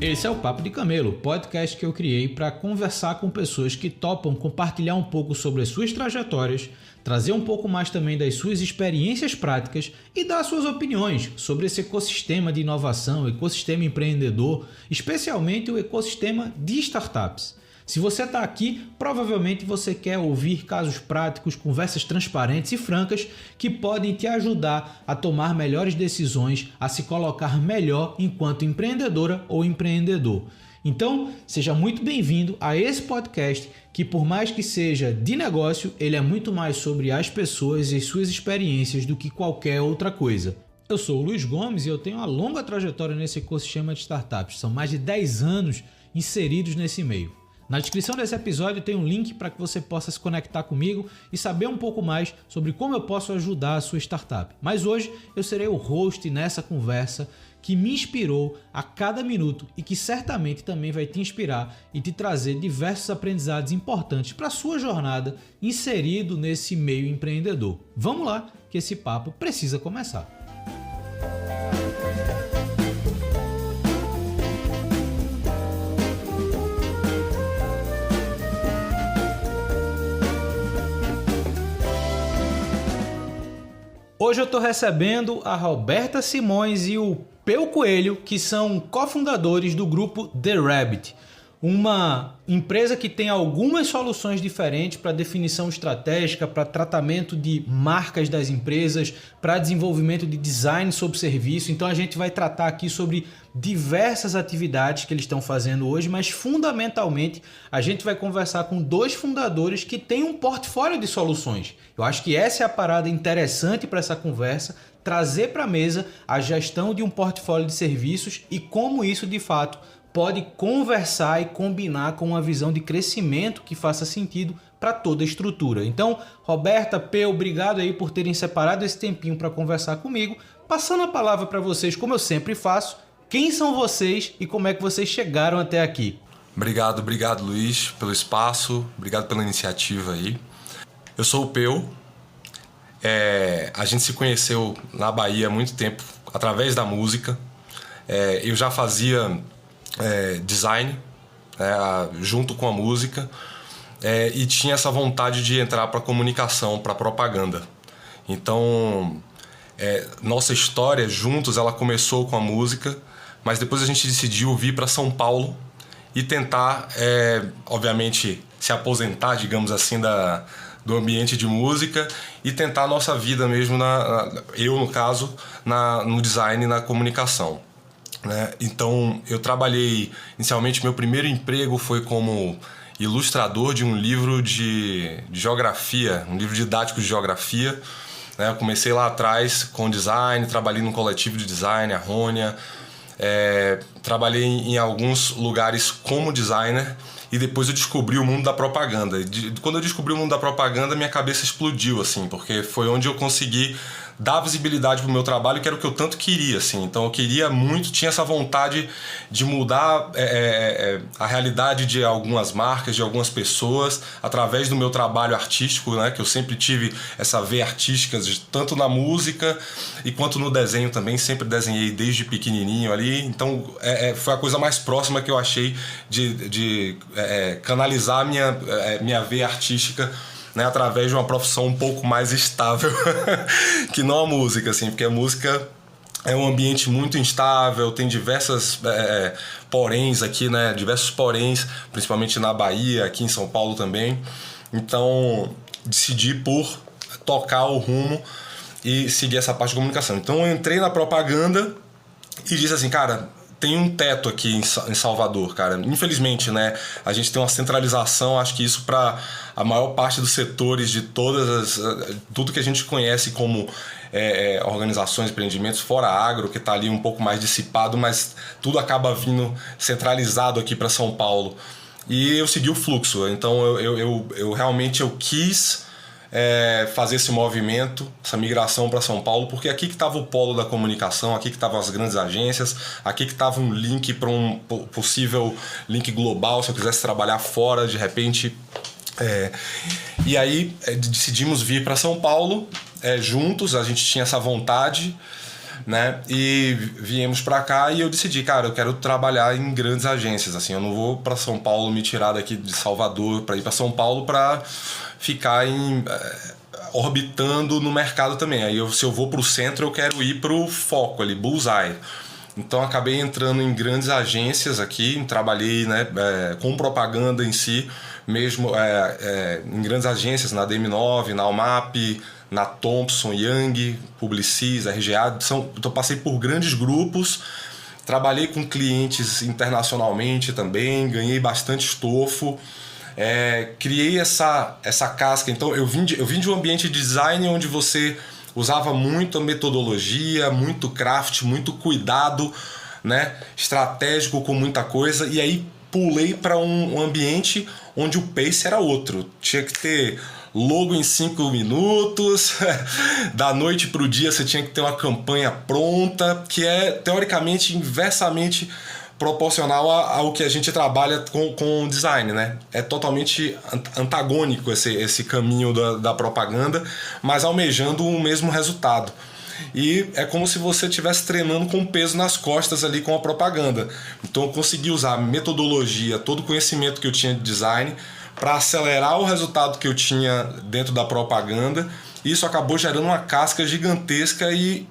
Esse é o Papo de Camelo, podcast que eu criei para conversar com pessoas que topam compartilhar um pouco sobre as suas trajetórias, trazer um pouco mais também das suas experiências práticas e dar suas opiniões sobre esse ecossistema de inovação, ecossistema empreendedor, especialmente o ecossistema de startups. Se você está aqui, provavelmente você quer ouvir casos práticos, conversas transparentes e francas que podem te ajudar a tomar melhores decisões, a se colocar melhor enquanto empreendedora ou empreendedor. Então, seja muito bem-vindo a esse podcast que, por mais que seja de negócio, ele é muito mais sobre as pessoas e suas experiências do que qualquer outra coisa. Eu sou o Luiz Gomes e eu tenho uma longa trajetória nesse ecossistema de startups. São mais de 10 anos inseridos nesse meio. Na descrição desse episódio tem um link para que você possa se conectar comigo e saber um pouco mais sobre como eu posso ajudar a sua startup. Mas hoje eu serei o host nessa conversa que me inspirou a cada minuto e que certamente também vai te inspirar e te trazer diversos aprendizados importantes para a sua jornada inserido nesse meio empreendedor. Vamos lá, que esse papo precisa começar. Hoje eu estou recebendo a Roberta Simões e o Peu Coelho, que são cofundadores do grupo The Rabbit, uma empresa que tem algumas soluções diferentes para definição estratégica, para tratamento de marcas das empresas, para desenvolvimento de design sobre serviço. Então a gente vai tratar aqui sobre diversas atividades que eles estão fazendo hoje, mas fundamentalmente a gente vai conversar com dois fundadores que têm um portfólio de soluções. Eu acho que essa é a parada interessante para essa conversa, trazer para a mesa a gestão de um portfólio de serviços e como isso de fato pode conversar e combinar com uma visão de crescimento que faça sentido para toda a estrutura. Então, Roberta, Peu, obrigado aí por terem separado esse tempinho para conversar comigo. Passando a palavra para vocês, como eu sempre faço, quem são vocês e como é que vocês chegaram até aqui? Obrigado Luiz, pelo espaço, obrigado pela iniciativa aí. Eu sou o Peu, a gente se conheceu na Bahia há muito tempo, através da música. Eu já fazia design junto com a música e tinha essa vontade de entrar para comunicação, para propaganda. Então, nossa história juntos ela começou com a música, mas depois a gente decidiu vir para São Paulo e tentar, obviamente, se aposentar, digamos assim, do ambiente de música e tentar a nossa vida mesmo, eu no caso, no design e na comunicação. Então eu trabalhei, inicialmente meu primeiro emprego foi como ilustrador de um livro de geografia, um livro didático de geografia. Eu comecei lá atrás com design, trabalhei num coletivo de design, a Rônia, trabalhei em alguns lugares como designer e depois eu descobri o mundo da propaganda. Quando eu descobri o mundo da propaganda, minha cabeça explodiu, assim, porque foi onde eu consegui dar visibilidade pro meu trabalho, que era o que eu tanto queria, assim. Então eu queria muito, tinha essa vontade de mudar a realidade de algumas marcas, de algumas pessoas, através do meu trabalho artístico, que eu sempre tive essa veia artística, tanto na música e quanto no desenho também, sempre desenhei desde pequenininho ali. Então foi a coisa mais próxima que eu achei de canalizar minha veia artística, através de uma profissão um pouco mais estável que não a música, assim, porque a música é um ambiente muito instável, tem diversas poréns aqui, diversos poréns, principalmente na Bahia, aqui em São Paulo também. Então decidi por tocar o rumo e seguir essa parte de comunicação. Então eu entrei na propaganda e disse assim, cara, tem um teto aqui em Salvador, cara. Infelizmente, a gente tem uma centralização, acho que isso para a maior parte dos setores de tudo que a gente conhece como organizações, empreendimentos, fora agro, que está ali um pouco mais dissipado, mas tudo acaba vindo centralizado aqui para São Paulo. E eu segui o fluxo, então eu realmente quis fazer esse movimento, essa migração para São Paulo, porque aqui que estava o polo da comunicação, aqui que estavam as grandes agências, aqui que estava um link para um possível link global, se eu quisesse trabalhar fora, de repente. E aí decidimos vir para São Paulo juntos, a gente tinha essa vontade, né? E viemos para cá e eu decidi, cara, eu quero trabalhar em grandes agências, assim, eu não vou para São Paulo me tirar daqui de Salvador para ir para São Paulo para ficar orbitando no mercado também. Aí se eu vou para o centro, eu quero ir para o foco ali, bullseye. Então acabei entrando em grandes agências aqui, trabalhei, né, com propaganda em si, mesmo em grandes agências, na DM9, na Almap, na Thomson, Young, Publicis, RGA. Então passei por grandes grupos, trabalhei com clientes internacionalmente também, ganhei bastante estofo. Criei essa casca. Então eu vim de um ambiente de design onde você usava muito a metodologia, muito craft, muito cuidado, né, estratégico com muita coisa, e aí pulei para um ambiente onde o pace era outro. Tinha que ter logo em 5 minutos, da noite para o dia você tinha que ter uma campanha pronta, que é teoricamente inversamente proporcional ao que a gente trabalha com design, né? É totalmente antagônico esse caminho da propaganda, mas almejando o mesmo resultado. E é como se você estivesse treinando com peso nas costas ali com a propaganda. Então eu consegui usar a metodologia, todo o conhecimento que eu tinha de design para acelerar o resultado que eu tinha dentro da propaganda. Isso acabou gerando uma casca gigantesca e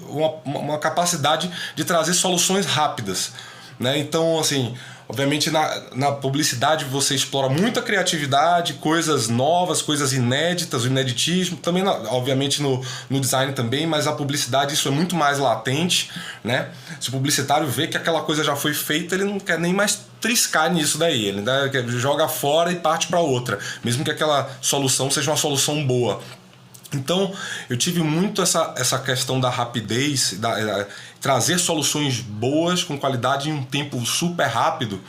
uma capacidade de trazer soluções rápidas, né? Então, assim, obviamente na publicidade você explora muita criatividade, coisas novas, coisas inéditas, o ineditismo, também obviamente no design também, mas a publicidade isso é muito mais latente, né? Se o publicitário vê que aquela coisa já foi feita, ele não quer nem mais triscar nisso daí, ele joga fora e parte para outra, mesmo que aquela solução seja uma solução boa. Então eu tive muito essa questão da rapidez, trazer soluções boas com qualidade em um tempo super rápido,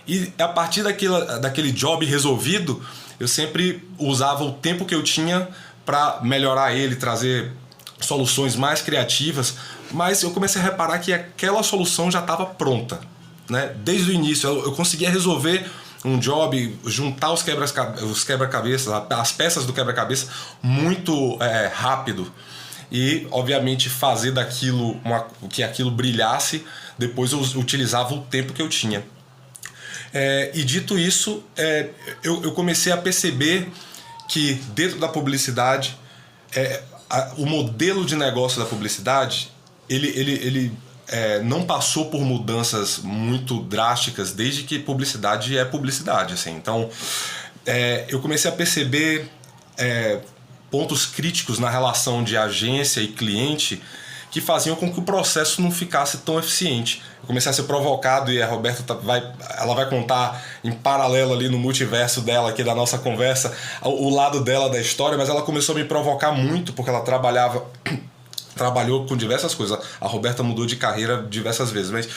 e a partir daquele job resolvido eu sempre usava o tempo que eu tinha para melhorar ele, trazer soluções mais criativas, mas eu comecei a reparar que aquela solução já estava pronta, né? Desde o início eu conseguia resolver um job, juntar os quebra-cabeças, as peças do quebra-cabeça muito rápido e, obviamente, fazer daquilo que aquilo brilhasse. Depois eu utilizava o tempo que eu tinha. E dito isso, eu comecei a perceber que dentro da publicidade, o modelo de negócio da publicidade, ele não passou por mudanças muito drásticas desde que publicidade é publicidade, assim. Então eu comecei a perceber pontos críticos na relação de agência e cliente que faziam com que o processo não ficasse tão eficiente. Eu comecei a ser provocado, e a Roberta vai contar em paralelo ali no multiverso dela, aqui da nossa conversa, o lado dela da história, mas ela começou a me provocar muito porque ela trabalhou com diversas coisas. A Roberta mudou de carreira diversas vezes, mas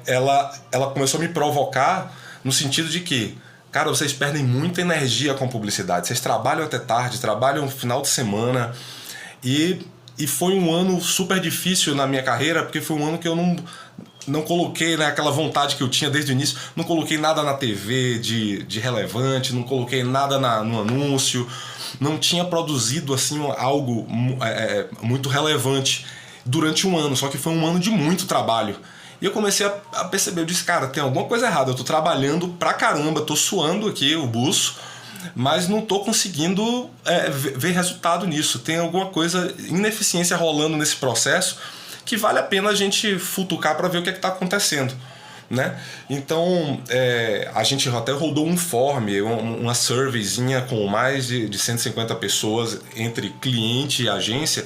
ela começou a me provocar no sentido de que, cara, vocês perdem muita energia com publicidade, vocês trabalham até tarde, trabalham final de semana, e foi um ano super difícil na minha carreira, porque foi um ano que eu não coloquei, né, aquela vontade que eu tinha desde o início, não coloquei nada na TV de relevante, não coloquei nada no anúncio, não tinha produzido assim algo muito relevante durante um ano, só que foi um ano de muito trabalho. E eu comecei a perceber, eu disse, cara, tem alguma coisa errada, eu tô trabalhando pra caramba, tô suando aqui o buço, mas não tô conseguindo ver resultado nisso. Tem alguma coisa, ineficiência rolando nesse processo, que vale a pena a gente futucar para ver o que está acontecendo, né? Então a gente até rodou um form, uma surveyzinha com mais de 150 pessoas entre cliente e agência,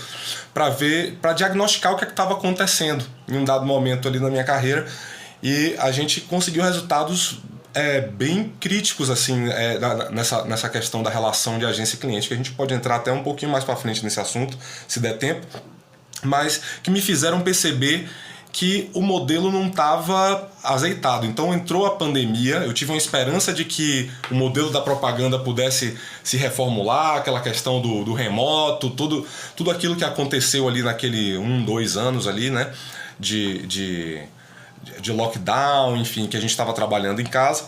para diagnosticar o que estava acontecendo em um dado momento ali na minha carreira, e a gente conseguiu resultados bem críticos assim, nessa questão da relação de agência e cliente, que a gente pode entrar até um pouquinho mais para frente nesse assunto, se der tempo, mas que me fizeram perceber que o modelo não estava azeitado. Então entrou a pandemia, eu tive uma esperança de que o modelo da propaganda pudesse se reformular, aquela questão do remoto, tudo aquilo que aconteceu ali naquele 2 anos ali, né, de lockdown, enfim, que a gente estava trabalhando em casa,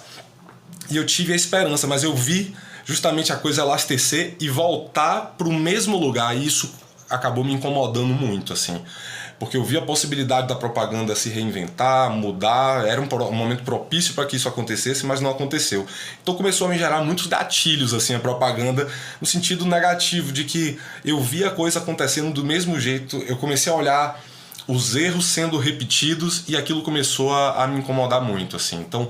e eu tive a esperança, mas eu vi justamente a coisa elastecer e voltar para o mesmo lugar, e isso acabou me incomodando muito, assim. Porque eu vi a possibilidade da propaganda se reinventar, mudar, era um momento propício para que isso acontecesse, mas não aconteceu. Então começou a me gerar muitos gatilhos, assim, a propaganda, no sentido negativo, de que eu via a coisa acontecendo do mesmo jeito, eu comecei a olhar os erros sendo repetidos e aquilo começou a me incomodar muito, assim. Então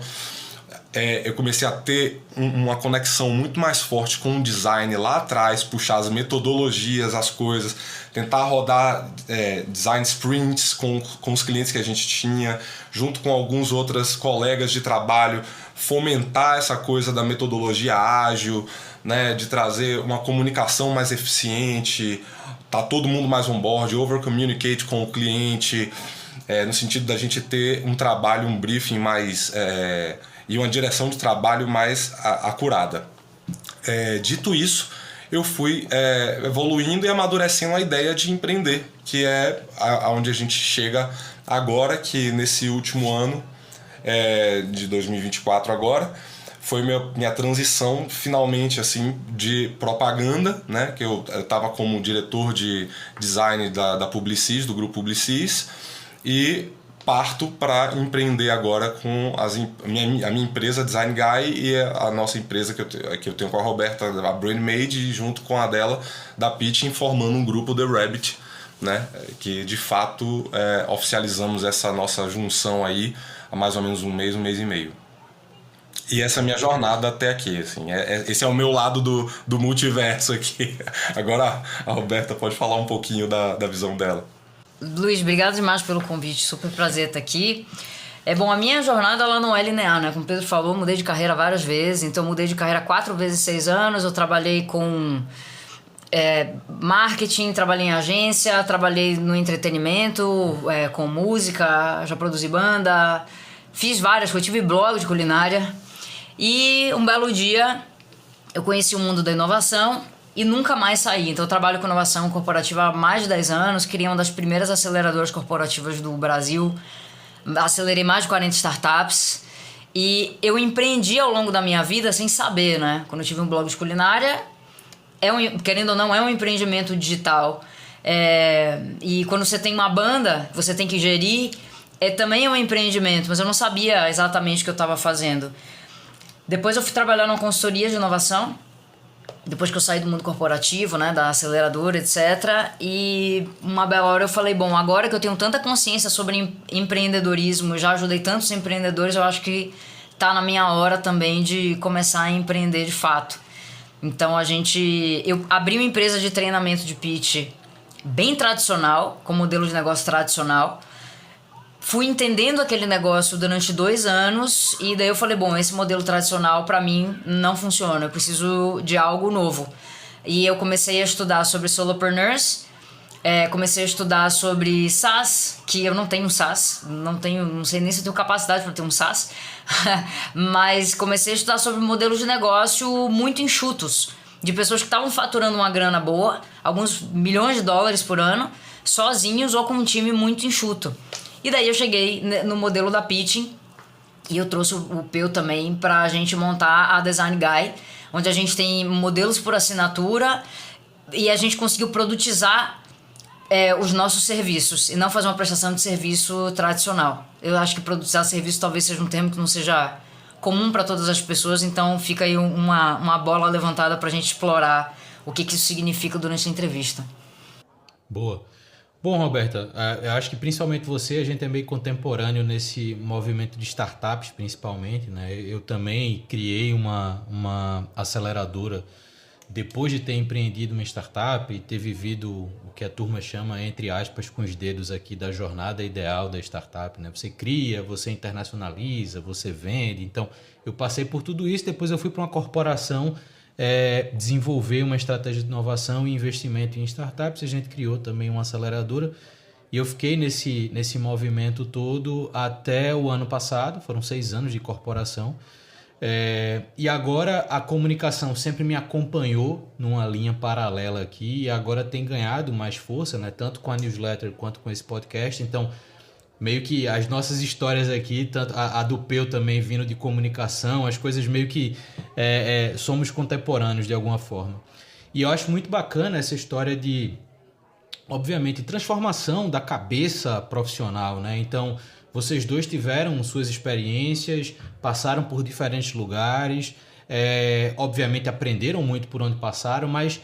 eu comecei a ter uma conexão muito mais forte com o design lá atrás, puxar as metodologias, as coisas, tentar rodar design sprints com os clientes que a gente tinha, junto com alguns outros colegas de trabalho, fomentar essa coisa da metodologia ágil, né, de trazer uma comunicação mais eficiente, tá todo mundo mais on board, over-communicate com o cliente, no sentido da gente ter um trabalho, um briefing mais... e uma direção de trabalho mais acurada. Dito isso, eu fui evoluindo e amadurecendo a ideia de empreender, que é aonde a gente chega agora, que nesse último ano de 2024 agora, foi minha transição finalmente assim de propaganda, né? Que eu estava como diretor de design da Publicis, do grupo Publicis, e parto para empreender agora com a minha empresa Design Guy e a nossa empresa que eu tenho com a Roberta, a Brainmade, junto com a dela, da Pitching, formando um grupo The Rabbit, né? Que de fato oficializamos essa nossa junção aí há mais ou menos um mês e meio. E essa é a minha jornada até aqui, assim. Esse é o meu lado do multiverso aqui. Agora a Roberta pode falar um pouquinho da visão dela. Luiz, obrigado demais pelo convite, super prazer estar aqui. Bom, a minha jornada ela não é linear, né? Como o Pedro falou, mudei de carreira várias vezes, então mudei de carreira 4 vezes em 6 anos, eu trabalhei com marketing, trabalhei em agência, trabalhei no entretenimento, com música, já produzi banda, fiz várias, eu tive blog de culinária e um belo dia eu conheci o mundo da inovação e nunca mais saí. Então eu trabalho com inovação corporativa há mais de 10 anos, criei uma das primeiras aceleradoras corporativas do Brasil, acelerei mais de 40 startups e eu empreendi ao longo da minha vida sem saber, né? Quando eu tive um blog de culinária, querendo ou não, é um empreendimento digital. E quando você tem uma banda, você tem que gerir, também é um empreendimento, mas eu não sabia exatamente o que eu estava fazendo. Depois eu fui trabalhar numa consultoria de inovação, depois que eu saí do mundo corporativo, né, da aceleradora, etc. E uma bela hora eu falei, bom, agora que eu tenho tanta consciência sobre empreendedorismo, já ajudei tantos empreendedores, eu acho que tá na minha hora também de começar a empreender de fato. Então eu abri uma empresa de treinamento de pitch bem tradicional, com modelo de negócio tradicional. Fui entendendo aquele negócio durante 2 anos e daí eu falei, bom, esse modelo tradicional para mim não funciona, eu preciso de algo novo. E eu comecei a estudar sobre solopreneurs, comecei a estudar sobre SaaS, que eu não tenho SaaS, não sei nem se eu tenho capacidade para ter um SaaS, mas comecei a estudar sobre modelos de negócio muito enxutos, de pessoas que estavam faturando uma grana boa, alguns milhões de dólares por ano, sozinhos ou com um time muito enxuto. E daí eu cheguei no modelo da Pitching e eu trouxe o Peu também para a gente montar a Design Guy, onde a gente tem modelos por assinatura e a gente conseguiu produtizar os nossos serviços e não fazer uma prestação de serviço tradicional. Eu acho que produtizar serviço talvez seja um termo que não seja comum para todas as pessoas, então fica aí uma bola levantada para a gente explorar o que isso significa durante a entrevista. Boa. Bom, Roberta, eu acho que principalmente você, a gente é meio contemporâneo nesse movimento de startups, principalmente, né? Eu também criei uma aceleradora depois de ter empreendido uma startup e ter vivido o que a turma chama, entre aspas, com os dedos aqui, da jornada ideal da startup, né? Você cria, você internacionaliza, você vende. Então, eu passei por tudo isso, depois eu fui para uma corporação desenvolver uma estratégia de inovação e investimento em startups. A gente criou também uma aceleradora e eu fiquei nesse movimento todo até o ano passado. Foram 6 anos de corporação e agora a comunicação sempre me acompanhou numa linha paralela aqui e agora tem ganhado mais força, né? Tanto com a newsletter quanto com esse podcast. Então meio que as nossas histórias aqui, tanto a do Peu também vindo de comunicação, as coisas meio que somos contemporâneos de alguma forma. E eu acho muito bacana essa história de obviamente, transformação da cabeça profissional, né? Então, vocês dois tiveram suas experiências, passaram por diferentes lugares, obviamente aprenderam muito por onde passaram, mas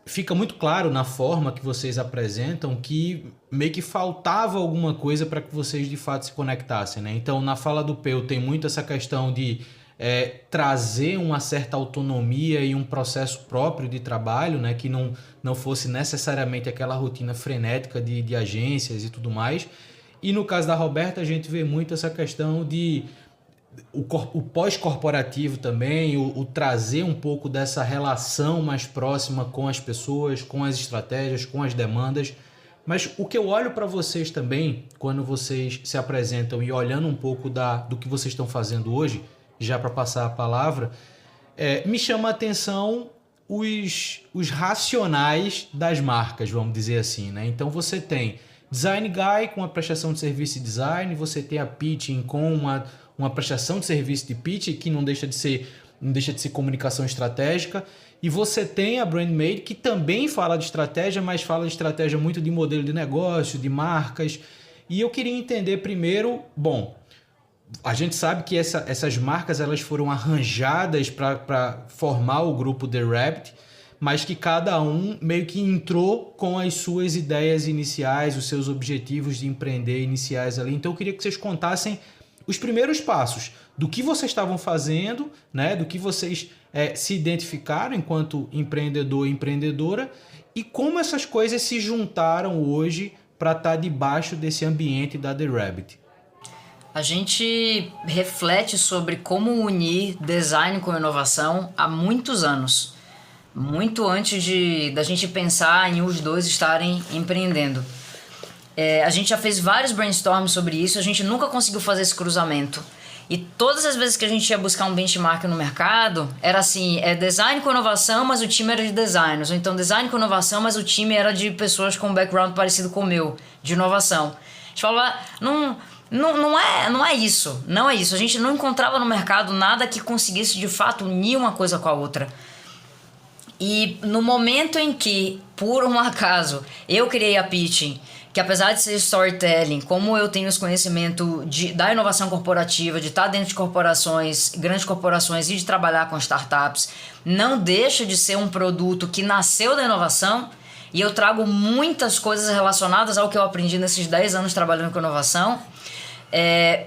fica muito claro na forma que vocês apresentam que meio que faltava alguma coisa para que vocês de fato se conectassem, né? Então, na fala do Peu tem muito essa questão de trazer uma certa autonomia e um processo próprio de trabalho, né? Que não fosse necessariamente aquela rotina frenética de agências e tudo mais. E no caso da Roberta, a gente vê muito essa questão de o pós-corporativo também, o trazer um pouco dessa relação mais próxima com as pessoas, com as estratégias, com as demandas. Mas o que eu olho para vocês também, quando vocês se apresentam e olhando um pouco do que vocês estão fazendo hoje, já para passar a palavra, me chama a atenção os racionais das marcas, vamos dizer assim, né? Então você tem Design Guy com a prestação de serviço de design, você tem a Pitching com uma prestação de serviço de pitch, que não deixa de ser comunicação estratégica, e você tem a Brandmade, que também fala de estratégia, mas fala de estratégia muito de modelo de negócio, de marcas. E eu queria entender primeiro, bom, a gente sabe que essas marcas elas foram arranjadas para formar o grupo The Rabbit, mas que cada um meio que entrou com as suas ideias iniciais, os seus objetivos de empreender iniciais ali. Então eu queria que vocês contassem os primeiros passos do que vocês estavam fazendo, né? Do que vocês se identificaram enquanto empreendedor e empreendedora, e como essas coisas se juntaram hoje para estar debaixo desse ambiente da The Rabbit. A gente reflete sobre como unir design com inovação há muitos anos. Muito antes da gente pensar em os dois estarem empreendendo. A gente já fez vários brainstorms sobre isso, a gente nunca conseguiu fazer esse cruzamento. E todas as vezes que a gente ia buscar um benchmark no mercado, era assim, design com inovação, mas o time era de designers. Ou então design com inovação, mas o time era de pessoas com um background parecido com o meu, de inovação. A gente falava, não é isso, não é isso. A gente não encontrava no mercado nada que conseguisse de fato unir uma coisa com a outra. E no momento em que, por um acaso, eu criei a Pitching, que apesar de ser storytelling, como eu tenho esse conhecimento da inovação corporativa, de estar dentro de corporações, grandes corporações e de trabalhar com startups, não deixa de ser um produto que nasceu da inovação, e eu trago muitas coisas relacionadas ao que eu aprendi nesses 10 anos trabalhando com inovação.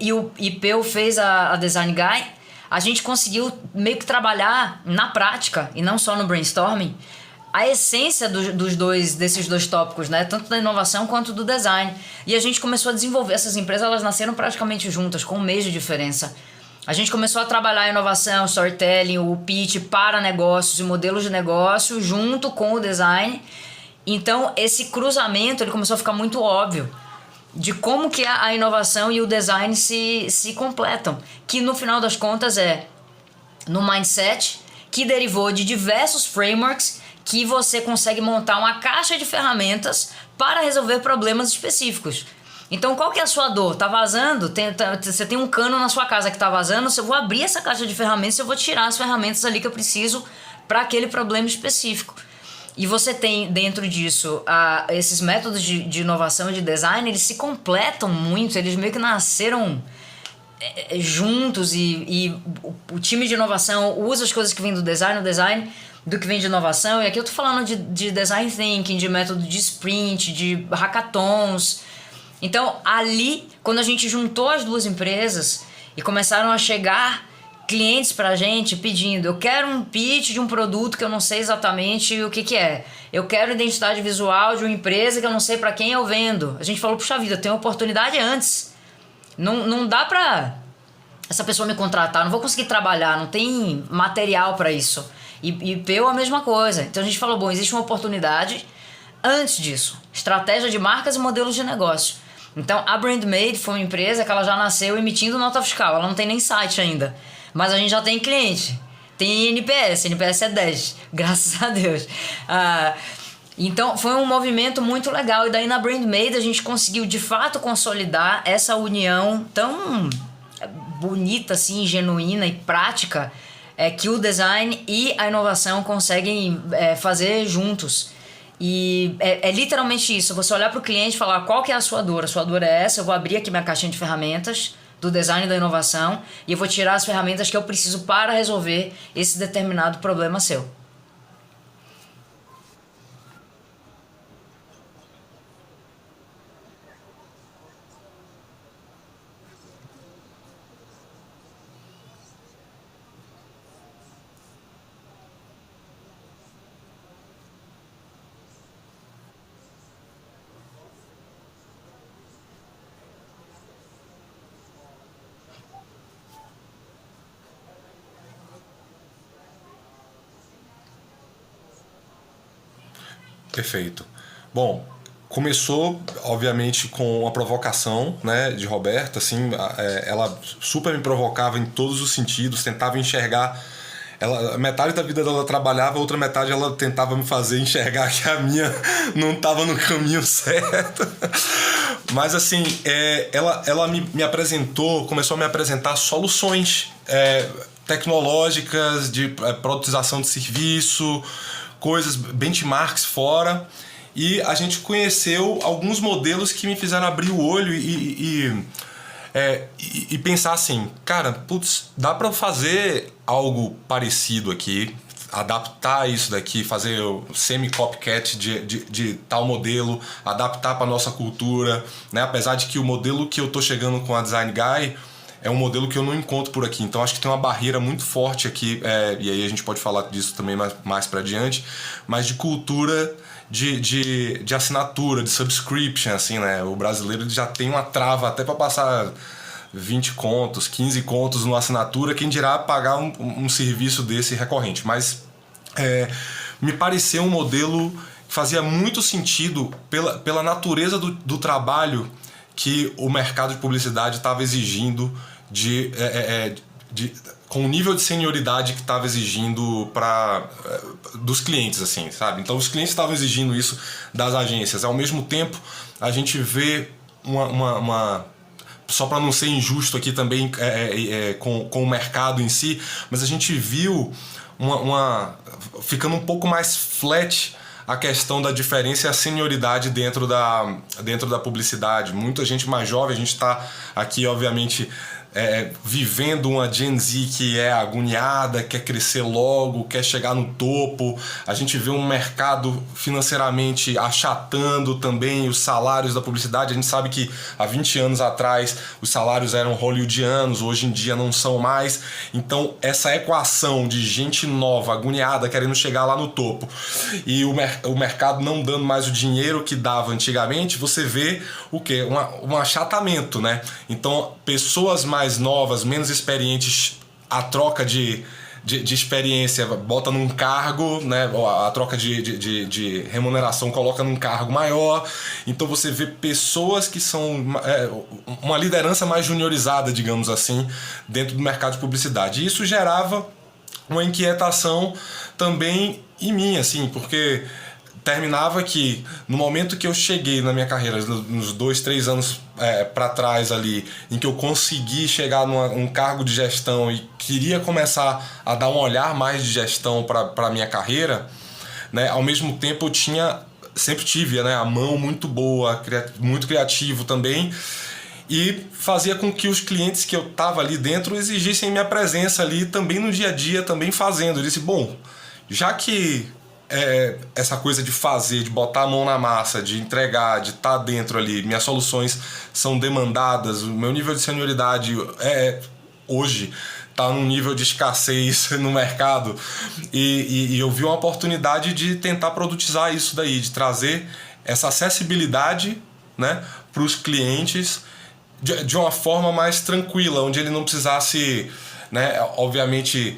E o Peu fez a Design Guy. A gente conseguiu meio que trabalhar na prática, e não só no brainstorming, a essência desses dois tópicos, né? Tanto da inovação quanto do design. E a gente começou a desenvolver. Essas empresas, elas nasceram praticamente juntas, com um mês de diferença. A gente começou a trabalhar a inovação, storytelling, o pitch para negócios e modelos de negócio junto com o design. Então, esse cruzamento ele começou a ficar muito óbvio de como que a inovação e o design se completam. Que no final das contas no mindset, que derivou de diversos frameworks que você consegue montar uma caixa de ferramentas para resolver problemas específicos. Então, qual que é a sua dor? Tá vazando? Você tem um cano na sua casa que tá vazando, eu vou abrir essa caixa de ferramentas e eu vou tirar as ferramentas ali que eu preciso para aquele problema específico. E você tem dentro disso esses métodos de inovação e de design, eles se completam muito, eles meio que nasceram juntos e o time de inovação usa as coisas que vêm do design, o design do que vem de inovação. E aqui eu tô falando de design thinking, de método de sprint, de hackathons. Então ali, quando a gente juntou as duas empresas e começaram a chegar clientes pra gente pedindo, eu quero um pitch de um produto que eu não sei exatamente o que é. Eu quero identidade visual de uma empresa que eu não sei pra quem eu vendo. A gente falou, puxa vida, tem uma oportunidade antes. Não dá pra essa pessoa me contratar, não vou conseguir trabalhar, não tem material pra isso. E Peu a mesma coisa. Então a gente falou, bom, existe uma oportunidade antes disso. Estratégia de marcas e modelos de negócio. Então a Brandmade foi uma empresa que ela já nasceu emitindo nota fiscal. Ela não tem nem site ainda. Mas a gente já tem cliente. Tem NPS é 10. Graças a Deus. Então foi um movimento muito legal. E daí na Brandmade a gente conseguiu de fato consolidar essa união tão bonita, assim, genuína e prática que o design e a inovação conseguem fazer juntos. E é literalmente isso, você olhar para o cliente e falar qual que é a sua dor é essa, eu vou abrir aqui minha caixinha de ferramentas do design e da inovação e eu vou tirar as ferramentas que eu preciso para resolver esse determinado problema seu. Perfeito. Bom, começou, obviamente, com uma provocação, né, de Roberta, assim, ela super me provocava em todos os sentidos, tentava enxergar, metade da vida dela trabalhava, a outra metade ela tentava me fazer enxergar que a minha não estava no caminho certo. Mas, assim, ela me apresentou, começou a me apresentar soluções tecnológicas de produtização de serviço, coisas, benchmarks fora, e a gente conheceu alguns modelos que me fizeram abrir o olho e pensar assim, cara, putz, dá para fazer algo parecido aqui, adaptar isso daqui, fazer o semi-copycat de tal modelo, adaptar para nossa cultura, né? Apesar de que o modelo que eu tô chegando com a Design Guy é um modelo que eu não encontro por aqui, então acho que tem uma barreira muito forte aqui, e aí a gente pode falar disso também mais para adiante, mas de cultura de assinatura, de subscription, assim, né? O brasileiro já tem uma trava até para passar 20 contos, 15 contos numa assinatura, quem dirá pagar um serviço desse recorrente. Mas me pareceu um modelo que fazia muito sentido pela natureza do trabalho que o mercado de publicidade estava exigindo, com o nível de senioridade que estava exigindo dos clientes, assim, sabe? Então os clientes estavam exigindo isso das agências. Ao mesmo tempo, a gente vê só para não ser injusto aqui também com o mercado em si, mas a gente viu ficando um pouco mais flat a questão da diferença e a senioridade dentro da publicidade. Muita gente mais jovem, a gente está aqui, obviamente, vivendo uma Gen Z que é agoniada, quer crescer logo, quer chegar no topo. A gente vê um mercado financeiramente achatando também os salários da publicidade. A gente sabe que há 20 anos atrás os salários eram hollywoodianos, hoje em dia não são mais. Então essa equação de gente nova, agoniada, querendo chegar lá no topo, e o mercado não dando mais o dinheiro que dava antigamente, você vê o quê? Um achatamento, né? Então pessoas mais novas, menos experientes, a troca de experiência bota num cargo, né? A troca de remuneração coloca num cargo maior. Então você vê pessoas que são uma liderança mais juniorizada, digamos assim, dentro do mercado de publicidade. E isso gerava uma inquietação também em mim, assim, porque terminava que no momento que eu cheguei na minha carreira, nos 2-3 anos para trás ali, em que eu consegui chegar num cargo de gestão e queria começar a dar um olhar mais de gestão para a minha carreira, né? Ao mesmo tempo eu sempre tive, né, a mão muito boa, muito criativo também, e fazia com que os clientes que eu estava ali dentro exigissem minha presença ali também no dia a dia, também fazendo. Eu disse, bom, já que essa coisa de fazer, de botar a mão na massa, de entregar, de estar dentro ali, minhas soluções são demandadas, o meu nível de senioridade hoje está num nível de escassez no mercado, e eu vi uma oportunidade de tentar produtizar isso daí, de trazer essa acessibilidade, né, para os clientes de uma forma mais tranquila, onde ele não precisasse, né, obviamente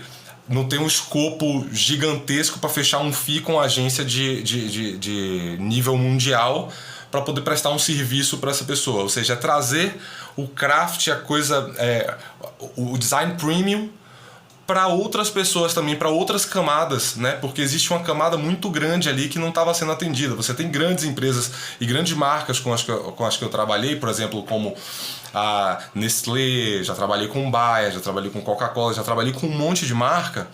não tem um escopo gigantesco para fechar um FII com agência de nível mundial para poder prestar um serviço para essa pessoa. Ou seja, trazer o craft, a coisa, o design premium para outras pessoas também, para outras camadas, né? Porque existe uma camada muito grande ali que não estava sendo atendida. Você tem grandes empresas e grandes marcas com as que eu trabalhei, por exemplo, como a Nestlé, já trabalhei com Bayer, já trabalhei com Coca-Cola, já trabalhei com um monte de marca,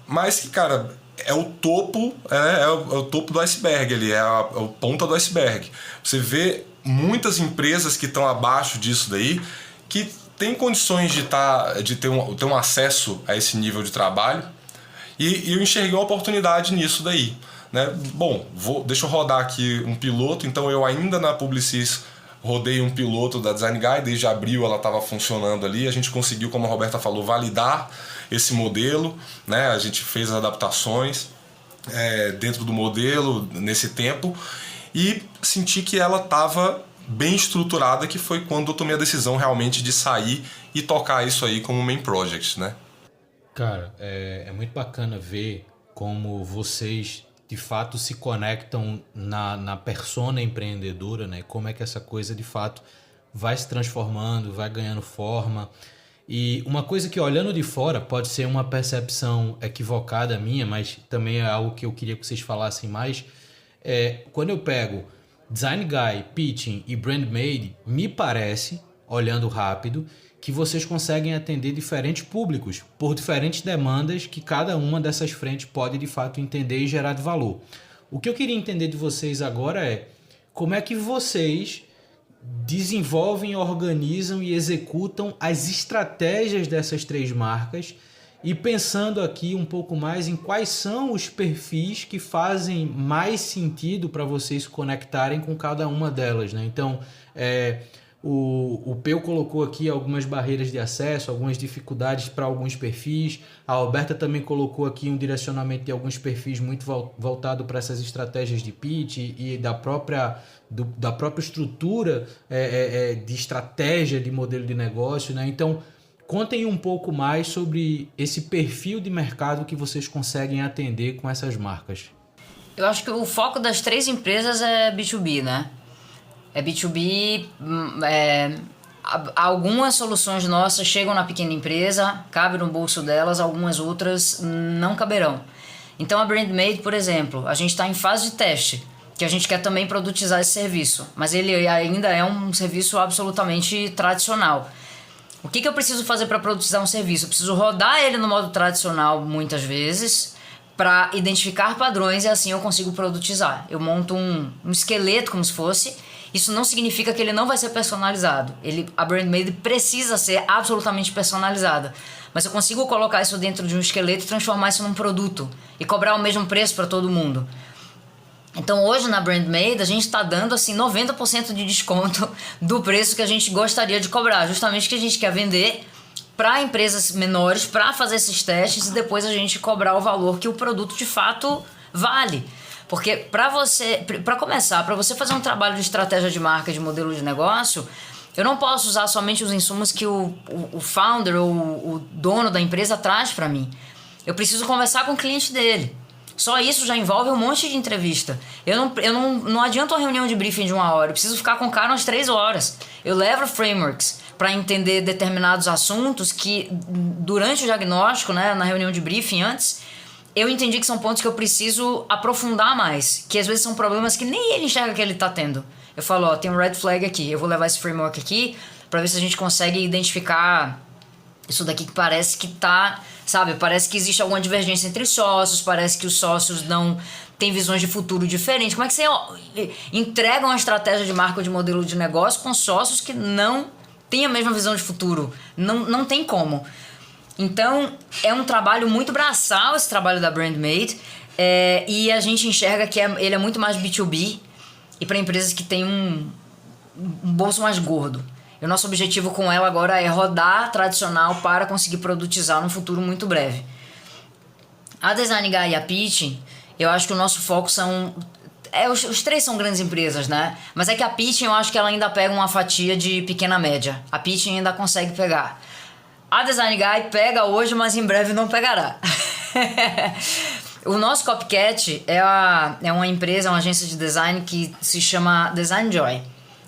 mas que, cara, é o topo, é o topo do iceberg ali, é a ponta do iceberg. Você vê muitas empresas que estão abaixo disso daí, que têm condições de ter um acesso a esse nível de trabalho, e eu enxerguei uma oportunidade nisso daí, né? Bom, deixa eu rodar aqui um piloto. Então eu ainda na Publicis rodei um piloto da Design Guy, desde abril ela estava funcionando ali, a gente conseguiu, como a Roberta falou, validar esse modelo, né? A gente fez as adaptações dentro do modelo nesse tempo e senti que ela estava bem estruturada, que foi quando eu tomei a decisão realmente de sair e tocar isso aí como main project, né? Cara, é muito bacana ver como vocês de fato se conectam na persona empreendedora, né? Como é que essa coisa de fato vai se transformando, vai ganhando forma. E uma coisa que, olhando de fora, pode ser uma percepção equivocada minha, mas também é algo que eu queria que vocês falassem mais. Quando eu pego Design Guy, Pitching e Brandmade, me parece, olhando rápido, que vocês conseguem atender diferentes públicos por diferentes demandas que cada uma dessas frentes pode de fato entender e gerar de valor. O que eu queria entender de vocês agora é como é que vocês desenvolvem, organizam e executam as estratégias dessas três marcas, e pensando aqui um pouco mais em quais são os perfis que fazem mais sentido para vocês se conectarem com cada uma delas, né? Então, o Peu colocou aqui algumas barreiras de acesso, algumas dificuldades para alguns perfis. A Alberta também colocou aqui um direcionamento de alguns perfis muito voltado para essas estratégias de pitch e da própria estrutura de estratégia de modelo de negócio, né? Então, contem um pouco mais sobre esse perfil de mercado que vocês conseguem atender com essas marcas. Eu acho que o foco das três empresas é B2B, né? É B2B, algumas soluções nossas chegam na pequena empresa, cabem no bolso delas, algumas outras não caberão. Então a Brandmade, por exemplo, a gente está em fase de teste, que a gente quer também produtizar esse serviço, mas ele ainda é um serviço absolutamente tradicional. O que eu preciso fazer para produtizar um serviço? Eu preciso rodar ele no modo tradicional muitas vezes para identificar padrões e assim eu consigo produtizar. Eu monto um esqueleto como se fosse. Isso não significa que ele não vai ser personalizado. A Brandmade precisa ser absolutamente personalizada. Mas eu consigo colocar isso dentro de um esqueleto e transformar isso num produto e cobrar o mesmo preço para todo mundo. Então hoje na Brandmade a gente está dando assim 90% de desconto do preço que a gente gostaria de cobrar, justamente que a gente quer vender para empresas menores, para fazer esses testes e depois a gente cobrar o valor que o produto de fato vale. Porque para começar, para você fazer um trabalho de estratégia de marca, de modelo de negócio, eu não posso usar somente os insumos que o founder ou o dono da empresa traz para mim. Eu preciso conversar com o cliente dele. Só isso já envolve um monte de entrevista. Eu não adianta uma reunião de briefing de 1 hora. Eu preciso ficar com o cara umas 3 horas. Eu levo frameworks para entender determinados assuntos que, durante o diagnóstico, né, na reunião de briefing antes, eu entendi que são pontos que eu preciso aprofundar mais. Que às vezes são problemas que nem ele enxerga que ele está tendo. Eu falo, tem um red flag aqui. Eu vou levar esse framework aqui para ver se a gente consegue identificar isso daqui que parece que tá... Sabe, parece que existe alguma divergência entre sócios, parece que os sócios não têm visões de futuro diferentes. Como é que você entrega uma estratégia de marca ou de modelo de negócio com sócios que não têm a mesma visão de futuro? Não tem como. Então, é um trabalho muito braçal esse trabalho da Brandmade, e a gente enxerga que ele é muito mais B2B e para empresas que têm um bolso mais gordo. E o nosso objetivo com ela agora é rodar tradicional para conseguir produtizar num futuro muito breve. A Design Guy e a Pitching, eu acho que o nosso foco são... os três são grandes empresas, né? Mas é que a Pitching eu acho que ela ainda pega uma fatia de pequena média. A Pitching ainda consegue pegar. A Design Guy pega hoje, mas em breve não pegará. O nosso copycat é uma empresa, uma agência de design que se chama Design Joy.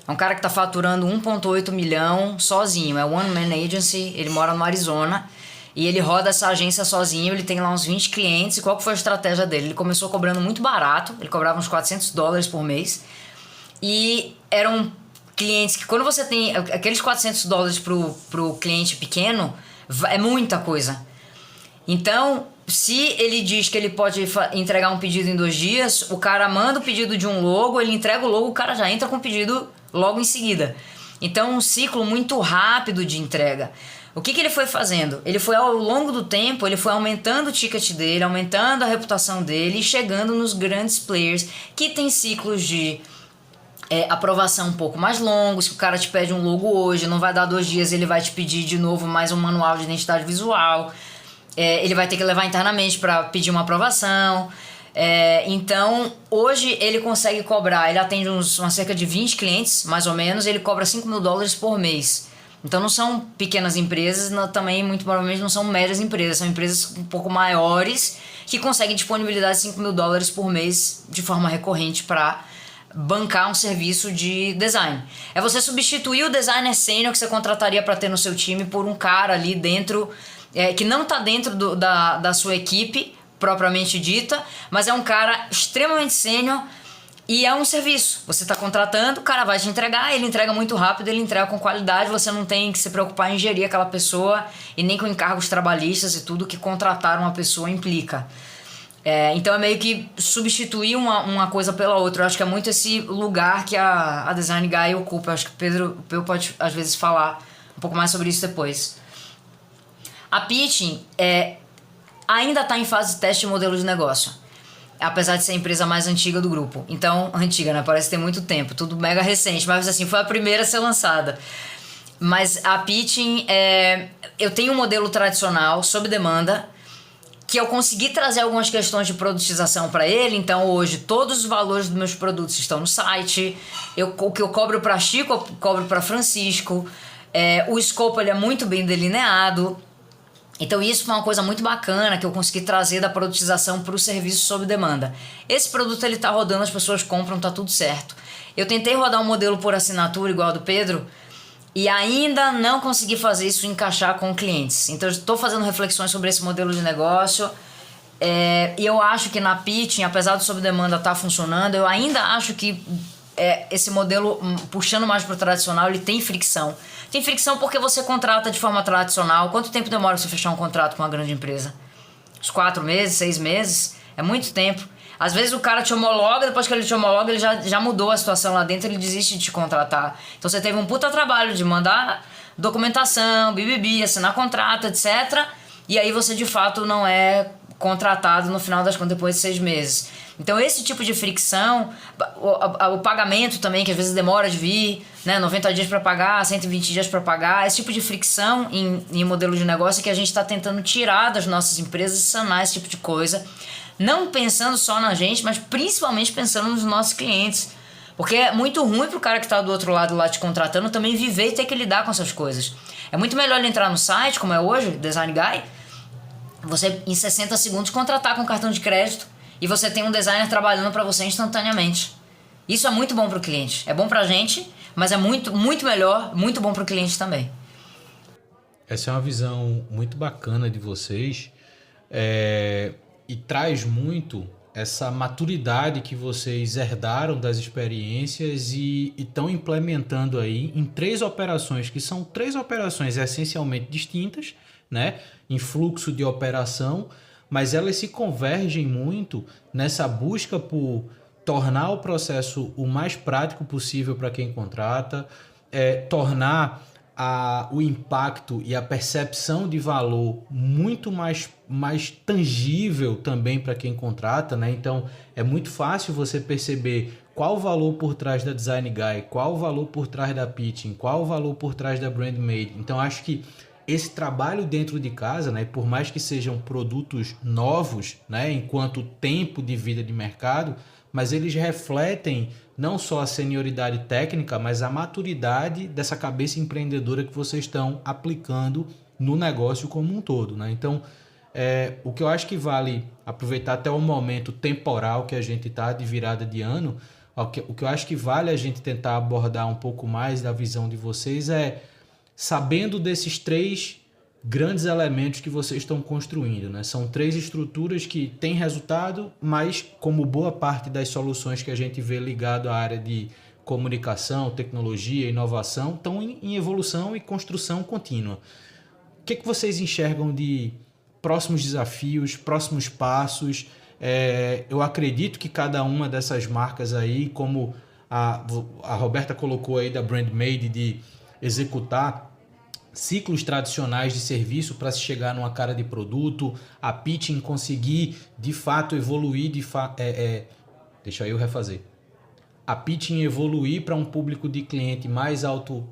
É um cara que está faturando 1,8 milhão sozinho. É One Man Agency, ele mora no Arizona. E ele roda essa agência sozinho, ele tem lá uns 20 clientes. E qual que foi a estratégia dele? Ele começou cobrando muito barato, ele cobrava uns $400 por mês. E eram clientes que quando você tem aqueles $400 pro cliente pequeno, é muita coisa. Então, Se ele diz que ele pode entregar um pedido em 2 dias, o cara manda o pedido de um logo, ele entrega o logo, o cara já entra com o pedido logo em seguida. Então, um ciclo muito rápido de entrega. O que ele foi fazendo? Ele foi, ao longo do tempo, ele foi aumentando o ticket dele, aumentando a reputação dele e chegando nos grandes players que tem ciclos de aprovação um pouco mais longos. Se o cara te pede um logo hoje, não vai dar 2 dias, ele vai te pedir de novo mais um manual de identidade visual. Ele vai ter que levar internamente para pedir uma aprovação. Então, hoje ele consegue cobrar, ele atende uma cerca de 20 clientes, mais ou menos, ele cobra $5.000 por mês. Então não são pequenas empresas, também muito provavelmente não são médias empresas, são empresas um pouco maiores que conseguem disponibilidade de $5.000 por mês de forma recorrente para bancar um serviço de design. É você substituir o designer sênior que você contrataria para ter no seu time por um cara ali dentro, que não está dentro da sua equipe propriamente dita, mas é um cara extremamente sênior. E é um serviço, você está contratando, o cara vai te entregar, ele entrega muito rápido, ele entrega com qualidade, você não tem que se preocupar em gerir aquela pessoa e nem com encargos trabalhistas e tudo que contratar uma pessoa implica. Então é meio que substituir uma coisa pela outra. Eu acho que é muito esse lugar que a Design Guy ocupa. Eu acho que o Pedro pode às vezes falar um pouco mais sobre isso depois. A Pitching ainda está em fase de teste de modelo de negócio. Apesar de ser a empresa mais antiga do grupo. Então, antiga, né? Parece ter muito tempo. Tudo mega recente. Mas, assim, foi a primeira a ser lançada. Mas a Pitching, eu tenho um modelo tradicional, sob demanda, que eu consegui trazer algumas questões de produtização para ele. Então, hoje, todos os valores dos meus produtos estão no site. O que eu cobro para Chico, eu cobro para Francisco. O escopo, ele é muito bem delineado. Então isso foi uma coisa muito bacana que eu consegui trazer da produtização para o serviço sob demanda. Esse produto ele tá rodando, as pessoas compram, tá tudo certo. Eu tentei rodar um modelo por assinatura igual ao do Pedro e ainda não consegui fazer isso encaixar com clientes. Então eu estou fazendo reflexões sobre esse modelo de negócio e eu acho que na Pitching, apesar do sob demanda estar funcionando, eu ainda acho que esse modelo, puxando mais para o tradicional, ele tem fricção. Tem fricção porque você contrata de forma tradicional. Quanto tempo demora pra você fechar um contrato com uma grande empresa? Uns 4 meses, 6 meses? É muito tempo. Às vezes o cara te homologa, depois que ele te homologa, ele já mudou a situação lá dentro, ele desiste de te contratar. Então você teve um puta trabalho de mandar documentação, assinar contrato, etc. E aí você de fato não é contratado no final das contas depois de 6 meses. Então esse tipo de fricção, o pagamento também, que às vezes demora de vir, né, 90 dias para pagar, 120 dias para pagar, esse tipo de fricção em modelo de negócio que a gente está tentando tirar das nossas empresas e sanar esse tipo de coisa, não pensando só na gente, mas principalmente pensando nos nossos clientes. Porque é muito ruim pro cara que está do outro lado lá te contratando também viver e ter que lidar com essas coisas. É muito melhor ele entrar no site, como é hoje, Design Guy, você em 60 segundos contratar com cartão de crédito e você tem um designer trabalhando para você instantaneamente. Isso é muito bom para o cliente. É bom para a gente, mas é muito, muito melhor, muito bom para o cliente também. Essa é uma visão muito bacana de vocês e traz muito essa maturidade que vocês herdaram das experiências e estão implementando aí em 3 operações, que são 3 operações essencialmente distintas, né, em fluxo de operação, mas elas se convergem muito nessa busca por tornar o processo o mais prático possível para quem contrata, tornar o impacto e a percepção de valor muito mais tangível também para quem contrata, né? Então é muito fácil você perceber qual o valor por trás da Design Guy, qual o valor por trás da Pitching, qual o valor por trás da Brandmade. Então acho que esse trabalho dentro de casa, né, por mais que sejam produtos novos, né, enquanto tempo de vida de mercado, mas eles refletem não só a senioridade técnica, mas a maturidade dessa cabeça empreendedora que vocês estão aplicando no negócio como um todo, né? Então, o que eu acho que vale aproveitar até o momento temporal que a gente está de virada de ano, o que eu acho que vale a gente tentar abordar um pouco mais da visão de vocês sabendo desses 3 grandes elementos que vocês estão construindo, né? São 3 estruturas que têm resultado, mas como boa parte das soluções que a gente vê ligado à área de comunicação, tecnologia, inovação, estão em evolução e construção contínua. O que vocês enxergam de próximos desafios, próximos passos. Eu acredito que cada uma dessas marcas aí, como a Roberta colocou aí da BrandMade, de executar ciclos tradicionais de serviço para se chegar numa cara de produto, a Pitching conseguir de fato evoluir, deixa eu refazer. A Pitching evoluir para um público de cliente mais alto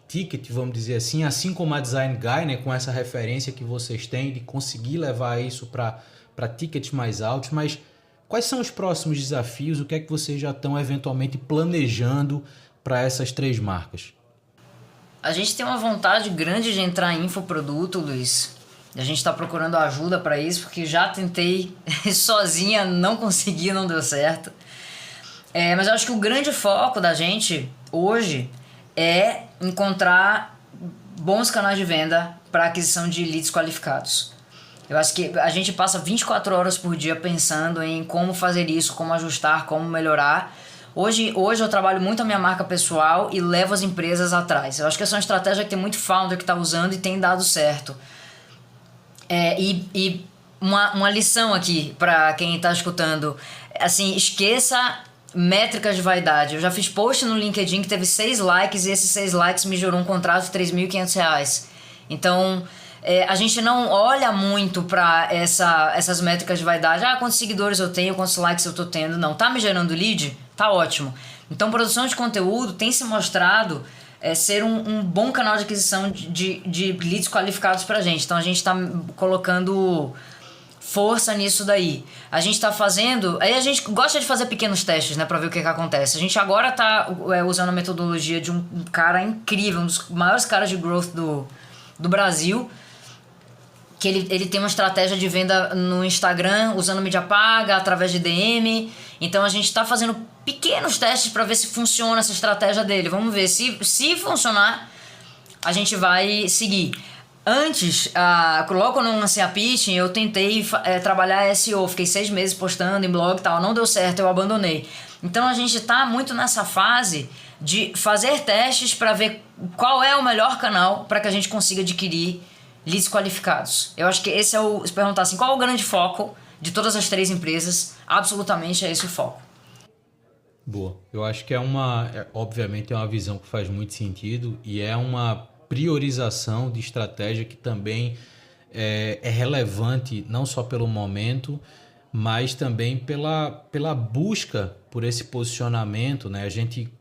ticket, vamos dizer assim como a Design Guy, né, com essa referência que vocês têm de conseguir levar isso para tickets mais altos. Mas quais são os próximos desafios? O que é que vocês já estão eventualmente planejando para essas 3 marcas? A gente tem uma vontade grande de entrar em infoproduto, Luiz. A gente está procurando ajuda para isso, porque já tentei sozinha, não consegui, não deu certo. Mas eu acho que o grande foco da gente hoje é encontrar bons canais de venda para aquisição de leads qualificados. Eu acho que a gente passa 24 horas por dia pensando em como fazer isso, como ajustar, como melhorar. Hoje eu trabalho muito a minha marca pessoal e levo as empresas atrás. Eu acho que essa é uma estratégia que tem muito founder que está usando e tem dado certo. E uma lição aqui para quem está escutando. Assim, esqueça métricas de vaidade. Eu já fiz post no LinkedIn que teve 6 likes e esses 6 likes me gerou um contrato de R$3.500. Então, a gente não olha muito para essas métricas de vaidade. Quantos seguidores eu tenho, quantos likes eu estou tendo. Não, tá me gerando lead? Tá ótimo. Então, produção de conteúdo tem se mostrado ser um bom canal de aquisição de leads qualificados pra gente. Então, a gente está colocando força nisso daí. A gente está fazendo... Aí a gente gosta de fazer pequenos testes, né, para ver o que acontece. A gente agora está usando a metodologia de um cara incrível, um dos maiores caras de growth do Brasil, que ele tem uma estratégia de venda no Instagram, usando mídia paga, através de DM. Então a gente está fazendo pequenos testes para ver se funciona essa estratégia dele. Vamos ver. Se funcionar, a gente vai seguir. Antes, logo quando eu lancei a Pitching, eu tentei trabalhar SEO. Fiquei 6 meses postando em blog e tal. Não deu certo, eu abandonei. Então a gente está muito nessa fase de fazer testes para ver qual é o melhor canal para que a gente consiga adquirir leads qualificados. Eu acho que esse se perguntar assim, qual é o grande foco de todas as 3 empresas, absolutamente é esse o foco. Boa. Eu acho que obviamente é uma visão que faz muito sentido e é uma priorização de estratégia que também é relevante não só pelo momento, mas também pela busca por esse posicionamento, né?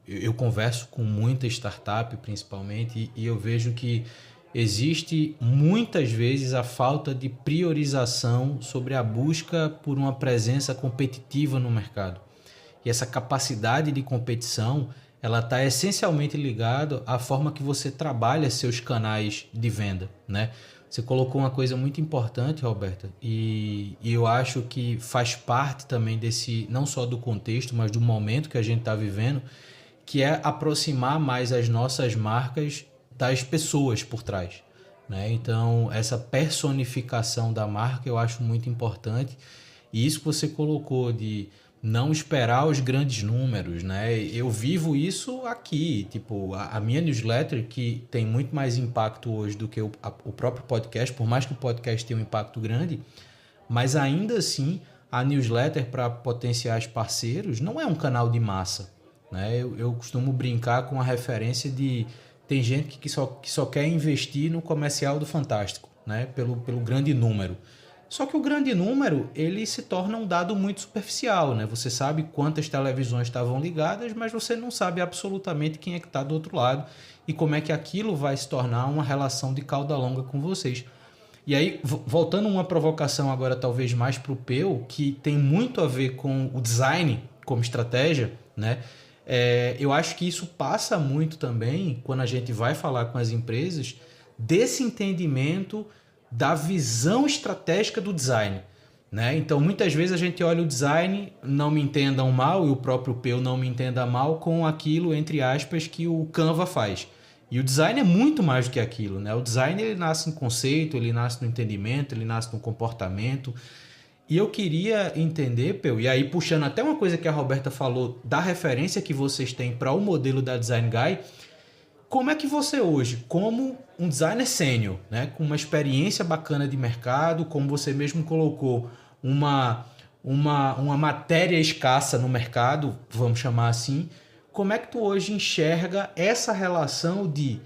Eu converso com muita startup principalmente e eu vejo que existe muitas vezes a falta de priorização sobre a busca por uma presença competitiva no mercado. E essa capacidade de competição, ela está essencialmente ligada à forma que você trabalha seus canais de venda, né? Você colocou uma coisa muito importante, Roberta, e eu acho que faz parte também desse, não só do contexto, mas do momento que a gente está vivendo, que é aproximar mais as nossas marcas das pessoas por trás, né? Então, essa personificação da marca eu acho muito importante. E isso que você colocou de não esperar os grandes números, né? Eu vivo isso aqui, tipo, a minha newsletter, que tem muito mais impacto hoje do que o próprio podcast, por mais que o podcast tenha um impacto grande, mas ainda assim, a newsletter para potenciais parceiros não é um canal de massa, né? Eu costumo brincar com a referência de... Tem gente que só quer investir no comercial do Fantástico, né? Pelo grande número. Só que o grande número, ele se torna um dado muito superficial, né? Você sabe quantas televisões estavam ligadas, mas você não sabe absolutamente quem é que está do outro lado e como é que aquilo vai se tornar uma relação de cauda longa com vocês. E aí, voltando uma provocação agora talvez mais para o Peu, que tem muito a ver com o design como estratégia, né? Eu acho que isso passa muito também, quando a gente vai falar com as empresas, desse entendimento da visão estratégica do design, né? Então, muitas vezes a gente olha o design, não me entendam mal, e o próprio Peu não me entenda mal, com aquilo, entre aspas, que o Canva faz. E o design é muito mais do que aquilo, né? O design, ele nasce em conceito, ele nasce no entendimento, ele nasce no comportamento. E eu queria entender, Peu, e aí puxando até uma coisa que a Roberta falou, da referência que vocês têm para o modelo da Design Guy, Como é que você hoje, como um designer sênior, né, com uma experiência bacana de mercado, como você mesmo colocou, uma matéria escassa no mercado, vamos chamar assim, como é que tu hoje enxerga essa relação de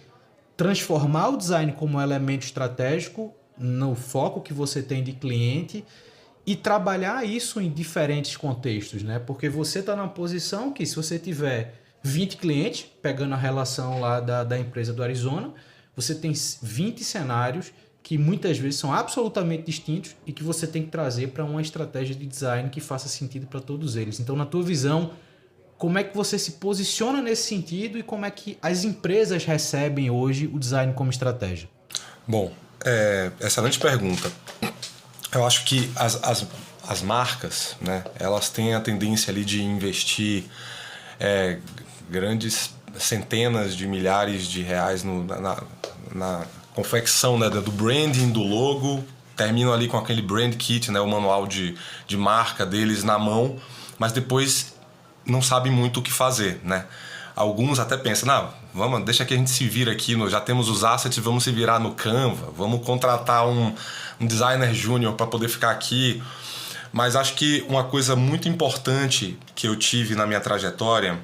transformar o design como elemento estratégico no foco que você tem de cliente e trabalhar isso em diferentes contextos, né? Porque você está na posição que, se você tiver 20 clientes, pegando a relação lá da empresa do Arizona, você tem 20 cenários que muitas vezes são absolutamente distintos e que você tem que trazer para uma estratégia de design que faça sentido para todos eles. Então, na tua visão, como é que você se posiciona nesse sentido e como é que as empresas recebem hoje o design como estratégia? Bom, excelente pergunta. Eu acho que as marcas, né, elas têm a tendência ali de investir grandes centenas de milhares de reais na confecção, né, do branding, do logo. Terminam ali com aquele brand kit, né, o manual de marca deles na mão, mas depois não sabem muito o que fazer, né? Alguns até pensam, deixa que a gente se vira aqui, já temos os assets, vamos se virar no Canva, vamos contratar um designer júnior para poder ficar aqui. Mas acho que uma coisa muito importante que eu tive na minha trajetória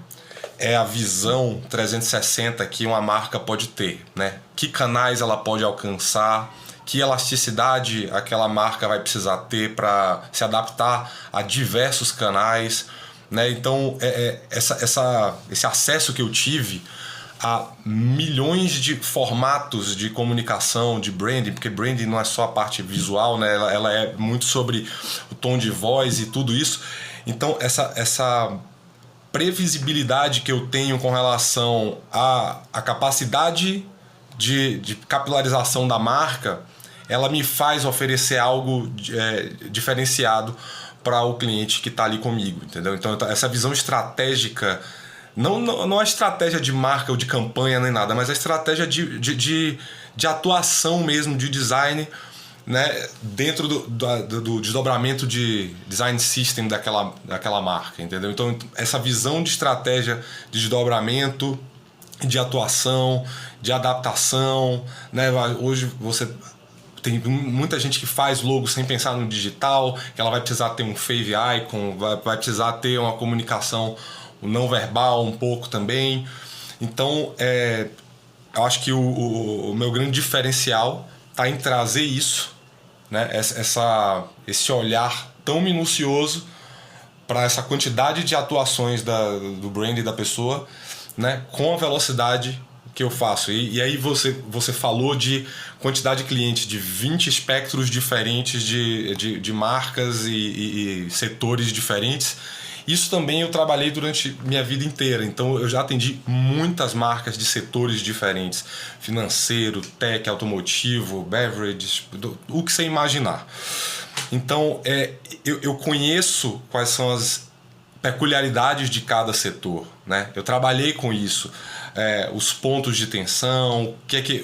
é a visão 360 que uma marca pode ter, né? Que canais ela pode alcançar, que elasticidade aquela marca vai precisar ter para se adaptar a diversos canais, né? Então, esse acesso que eu tive a milhões de formatos de comunicação, de branding, porque branding não é só a parte visual, né? Ela é muito sobre o tom de voz e tudo isso. Então, essa previsibilidade que eu tenho com relação à capacidade de capilarização da marca, ela me faz oferecer algo diferenciado para o cliente que está ali comigo, entendeu? Então, essa visão estratégica, não a estratégia de marca ou de campanha nem nada, mas a estratégia de atuação mesmo, de design, né, dentro do desdobramento de design system daquela marca, entendeu? Então, essa visão de estratégia de desdobramento, de atuação, de adaptação, né? Hoje você tem muita gente que faz logo sem pensar no digital, que ela vai precisar ter um fave icon, vai precisar ter uma comunicação não verbal um pouco também. Então, eu acho que o meu grande diferencial está em trazer isso, né? Esse olhar tão minucioso para essa quantidade de atuações do brand da pessoa, né? Com a velocidade que eu faço. E aí você falou de quantidade de clientes, de 20 espectros diferentes de marcas e setores diferentes. Isso também eu trabalhei durante minha vida inteira. Então eu já atendi muitas marcas de setores diferentes. Financeiro, tech, automotivo, beverage, o que você imaginar. Então eu conheço quais são as peculiaridades de cada setor, né? Eu trabalhei com isso. Os pontos de tensão,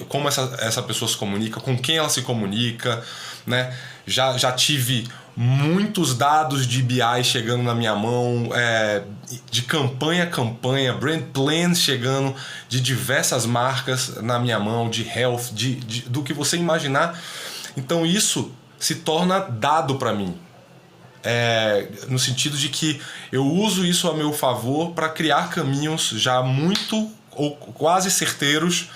como essa pessoa se comunica, com quem ela se comunica, né? Já tive muitos dados de BI chegando na minha mão, de campanha a campanha, brand plans chegando de diversas marcas na minha mão, de health, do que você imaginar. Então isso se torna dado para mim. No sentido de que eu uso isso a meu favor para criar caminhos já muito ou quase certeiros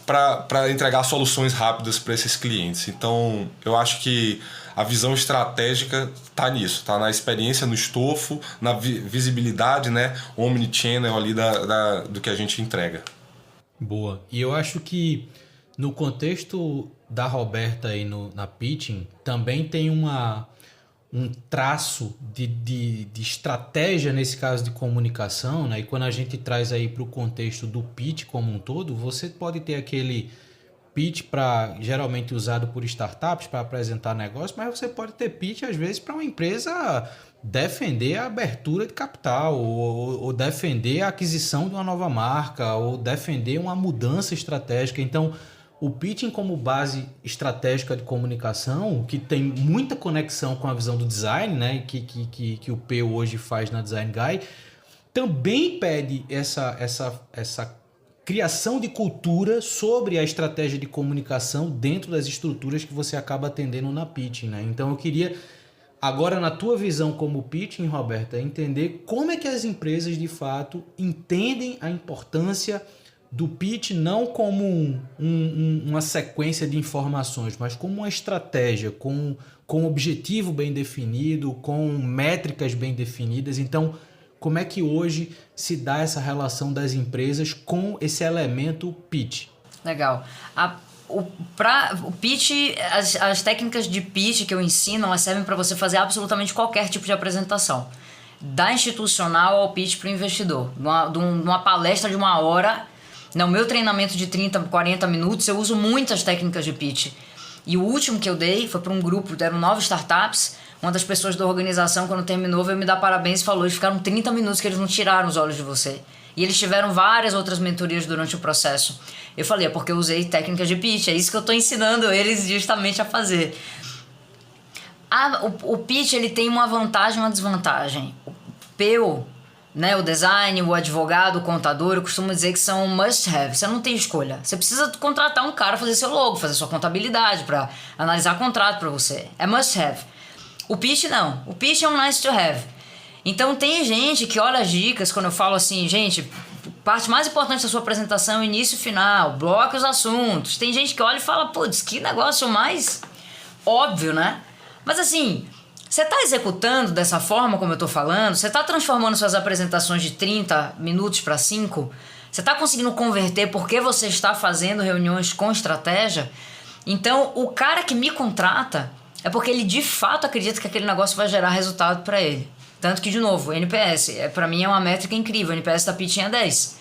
para entregar soluções rápidas para esses clientes. Então, eu acho que a visão estratégica está nisso, está na experiência, no estofo, na visibilidade, né, omnichannel ali do que a gente entrega. Boa. E eu acho que no contexto da Roberta aí na Pitching, também tem um traço de estratégia nesse caso de comunicação, né? E quando a gente traz aí para o contexto do pitch como um todo, você pode ter aquele pitch geralmente usado por startups para apresentar negócio, mas você pode ter pitch às vezes para uma empresa defender a abertura de capital ou defender a aquisição de uma nova marca ou defender uma mudança estratégica. Então, o pitching como base estratégica de comunicação, que tem muita conexão com a visão do design, né, que o P hoje faz na Design Guy, também pede essa criação de cultura sobre a estratégia de comunicação dentro das estruturas que você acaba atendendo na pitching, né? Então eu queria, agora na tua visão como pitching, Roberta, entender como é que as empresas de fato entendem a importância do pitch não como uma sequência de informações, mas como uma estratégia, com um objetivo bem definido, com métricas bem definidas. Então, como é que hoje se dá essa relação das empresas com esse elemento pitch? Legal. O pitch, as técnicas de pitch que eu ensino, elas servem para você fazer absolutamente qualquer tipo de apresentação. Da institucional ao pitch para o investidor. Numa palestra de 1 hora, no meu treinamento de 30, 40 minutos, eu uso muitas técnicas de pitch. E o último que eu dei foi para um grupo, eram 9 startups. Uma das pessoas da organização, quando terminou, veio me dar parabéns e falou: eles ficaram 30 minutos que eles não tiraram os olhos de você. E eles tiveram várias outras mentorias durante o processo. Eu falei: é porque eu usei técnicas de pitch, é isso que eu estou ensinando eles justamente a fazer. O pitch, ele tem uma vantagem e uma desvantagem. O PEO, né, o design, o advogado, o contador, eu costumo dizer que são must have. Você não tem escolha. Você precisa contratar um cara para fazer seu logo, fazer sua contabilidade, para analisar contrato para você. É must have. O pitch não. O pitch é um nice to have. Então tem gente que olha as dicas quando eu falo assim: gente, parte mais importante da sua apresentação, início e final, bloque os assuntos. Tem gente que olha e fala: putz, que negócio mais óbvio, né? Mas assim, você está executando dessa forma como eu estou falando? Você está transformando suas apresentações de 30 minutos para 5? Você está conseguindo converter porque você está fazendo reuniões com estratégia? Então, o cara que me contrata é porque ele de fato acredita que aquele negócio vai gerar resultado para ele. Tanto que, de novo, NPS, para mim é uma métrica incrível. O NPS da pitching é 10.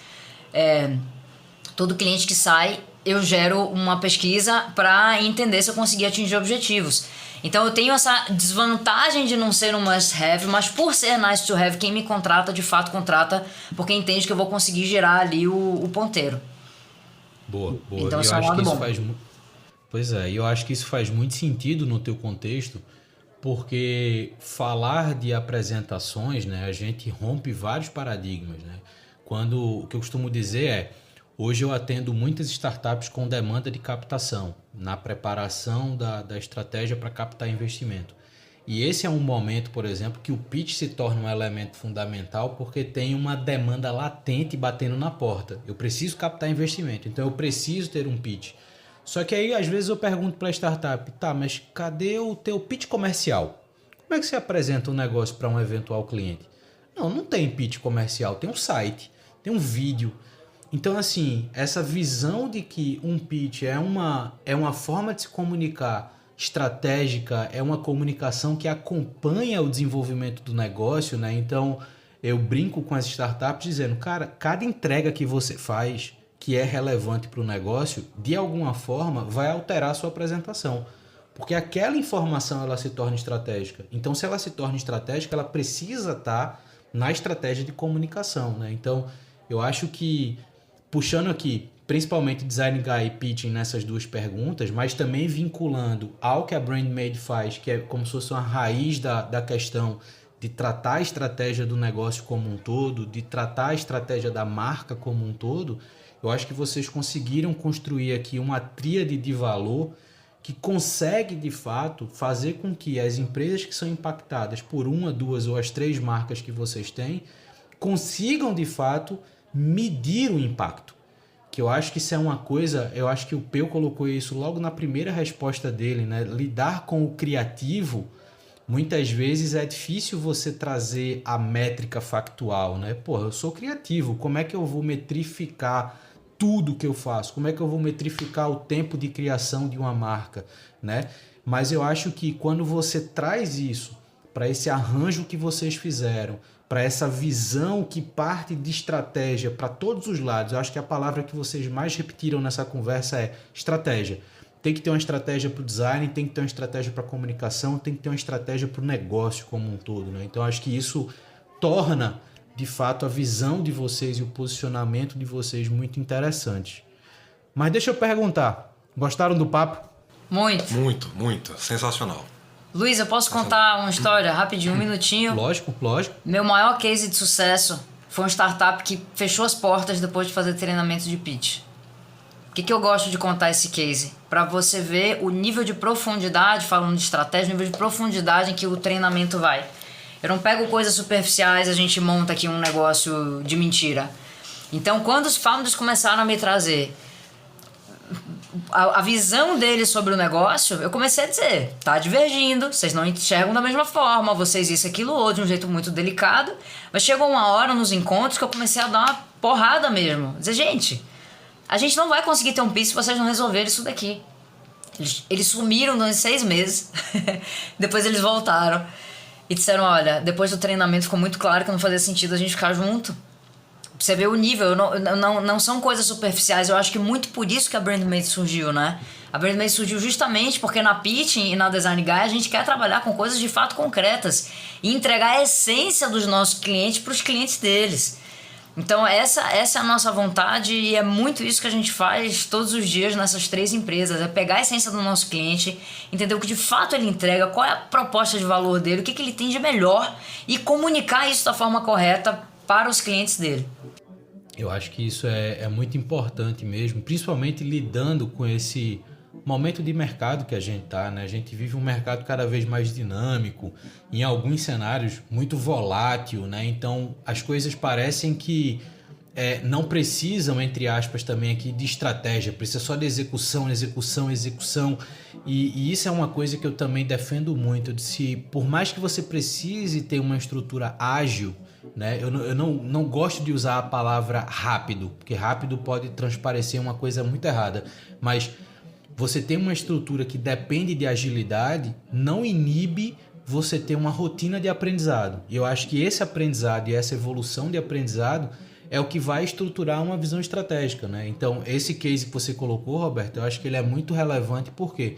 Todo cliente que sai, eu gero uma pesquisa para entender se eu consegui atingir objetivos. Então eu tenho essa desvantagem de não ser um must have, mas por ser nice to have, quem me contrata de fato contrata porque entende que eu vou conseguir gerar ali o ponteiro. Boa. Então eu acho que isso faz Pois é, e eu acho que isso faz muito sentido no teu contexto, porque falar de apresentações, né, a gente rompe vários paradigmas, né? O que eu costumo dizer é: hoje eu atendo muitas startups com demanda de captação, na preparação da estratégia para captar investimento. E esse é um momento, por exemplo, que o pitch se torna um elemento fundamental porque tem uma demanda latente batendo na porta. Eu preciso captar investimento, então eu preciso ter um pitch. Só que aí, às vezes, eu pergunto para a startup: tá, mas cadê o teu pitch comercial? Como é que você apresenta um negócio para um eventual cliente? Não tem pitch comercial, tem um site, tem um vídeo. Então, assim, essa visão de que um pitch é uma forma de se comunicar estratégica, é uma comunicação que acompanha o desenvolvimento do negócio, né? Então, eu brinco com as startups dizendo: cara, cada entrega que você faz que é relevante para o negócio, de alguma forma, vai alterar a sua apresentação. Porque aquela informação ela se torna estratégica. Então, se ela se torna estratégica, ela precisa estar na estratégia de comunicação, né? Então, eu acho que, puxando aqui, principalmente Design Guy e Pitching nessas duas perguntas, mas também vinculando ao que a BrandMade faz, que é como se fosse uma raiz da questão de tratar a estratégia do negócio como um todo, de tratar a estratégia da marca como um todo, eu acho que vocês conseguiram construir aqui uma tríade de valor que consegue, de fato, fazer com que as empresas que são impactadas por 1, 2 ou as 3 marcas que vocês têm consigam, de fato, medir o impacto. Que eu acho que isso é uma coisa, eu acho que o Peu colocou isso logo na primeira resposta dele, né? Lidar com o criativo, muitas vezes é difícil você trazer a métrica factual, né? Porra, eu sou criativo, como é que eu vou metrificar tudo que eu faço? Como é que eu vou metrificar o tempo de criação de uma marca, né? Mas eu acho que quando você traz isso para esse arranjo que vocês fizeram, para essa visão que parte de estratégia para todos os lados, eu acho que a palavra que vocês mais repetiram nessa conversa é estratégia. Tem que ter uma estratégia para o design, tem que ter uma estratégia para a comunicação, tem que ter uma estratégia para o negócio como um todo, né? Então, acho que isso torna, de fato, a visão de vocês e o posicionamento de vocês muito interessante. Mas deixa eu perguntar, gostaram do papo? Muito. Sensacional. Luiz, eu posso contar uma história rapidinho, 1 minutinho? Lógico. Meu maior case de sucesso foi uma startup que fechou as portas depois de fazer treinamento de pitch. O que eu gosto de contar esse case? Para você ver o nível de profundidade, falando de estratégia, o nível de profundidade em que o treinamento vai. Eu não pego coisas superficiais, a gente monta aqui um negócio de mentira. Então, quando os founders começaram a me trazer a visão deles sobre o negócio, eu comecei a dizer, tá divergindo, vocês não enxergam da mesma forma, vocês isso, aquilo, outro, de um jeito muito delicado. Mas chegou uma hora nos encontros que eu comecei a dar uma porrada mesmo. Dizer, gente, a gente não vai conseguir ter um pitch se vocês não resolverem isso daqui. Eles sumiram durante 6 meses, depois eles voltaram e disseram, olha, depois do treinamento ficou muito claro que não fazia sentido a gente ficar junto. Você vê o nível, não são coisas superficiais. Eu acho que muito por isso que a BrandMate surgiu, né? A BrandMate surgiu justamente porque na Pitching e na Design Guy a gente quer trabalhar com coisas de fato concretas e entregar a essência dos nossos clientes para os clientes deles. Então essa é a nossa vontade e é muito isso que a gente faz todos os dias nessas 3 empresas. É pegar a essência do nosso cliente, entender o que de fato ele entrega, qual é a proposta de valor dele, o que ele tem de melhor e comunicar isso da forma correta para os clientes dele. Eu acho que isso é muito importante mesmo, principalmente lidando com esse momento de mercado que a gente está, né? A gente vive um mercado cada vez mais dinâmico, em alguns cenários muito volátil, né? Então as coisas parecem que não precisam, entre aspas, também aqui de estratégia, precisa só de execução. E isso é uma coisa que eu também defendo muito, de se, por mais que você precise ter uma estrutura ágil, né? Eu não gosto de usar a palavra rápido, porque rápido pode transparecer uma coisa muito errada, mas você ter uma estrutura que depende de agilidade não inibe você ter uma rotina de aprendizado. E eu acho que esse aprendizado e essa evolução de aprendizado é o que vai estruturar uma visão estratégica, né? Então, esse case que você colocou, Roberto, eu acho que ele é muito relevante porque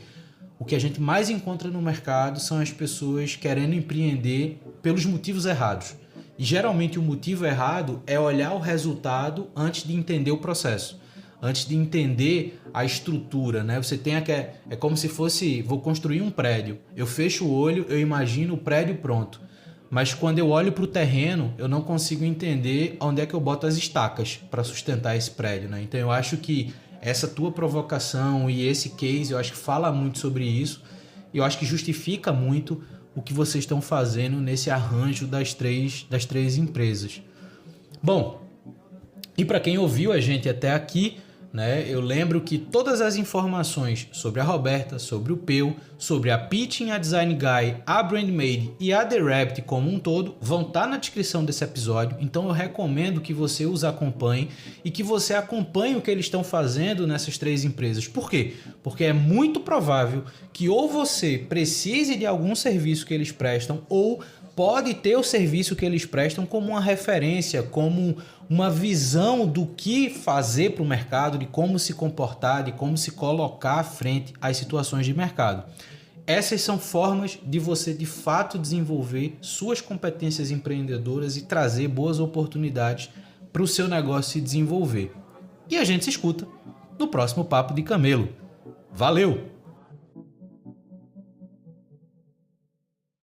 o que a gente mais encontra no mercado são as pessoas querendo empreender pelos motivos errados. E geralmente o motivo errado é olhar o resultado antes de entender o processo, antes de entender a estrutura, né? Você tem é como se fosse, vou construir um prédio, eu fecho o olho, eu imagino o prédio pronto, mas quando eu olho para o terreno, eu não consigo entender onde é que eu boto as estacas para sustentar esse prédio, né? Então eu acho que essa tua provocação e esse case, eu acho que fala muito sobre isso, e eu acho que justifica muito o que vocês estão fazendo nesse arranjo das três empresas. Bom, e para quem ouviu a gente até aqui, né, eu lembro que todas as informações sobre a Roberta, sobre o Peu, sobre a Pitching, a Design Guy, a BrandMade e a The Rabbit como um todo vão estar na descrição desse episódio, então eu recomendo que você os acompanhe e que você acompanhe o que eles estão fazendo nessas 3 empresas. Por quê? Porque é muito provável que ou você precise de algum serviço que eles prestam ou pode ter o serviço que eles prestam como uma referência, como uma visão do que fazer para o mercado, de como se comportar, de como se colocar à frente às situações de mercado. Essas são formas de você, de fato, desenvolver suas competências empreendedoras e trazer boas oportunidades para o seu negócio se desenvolver. E a gente se escuta no próximo Papo de Camelo. Valeu!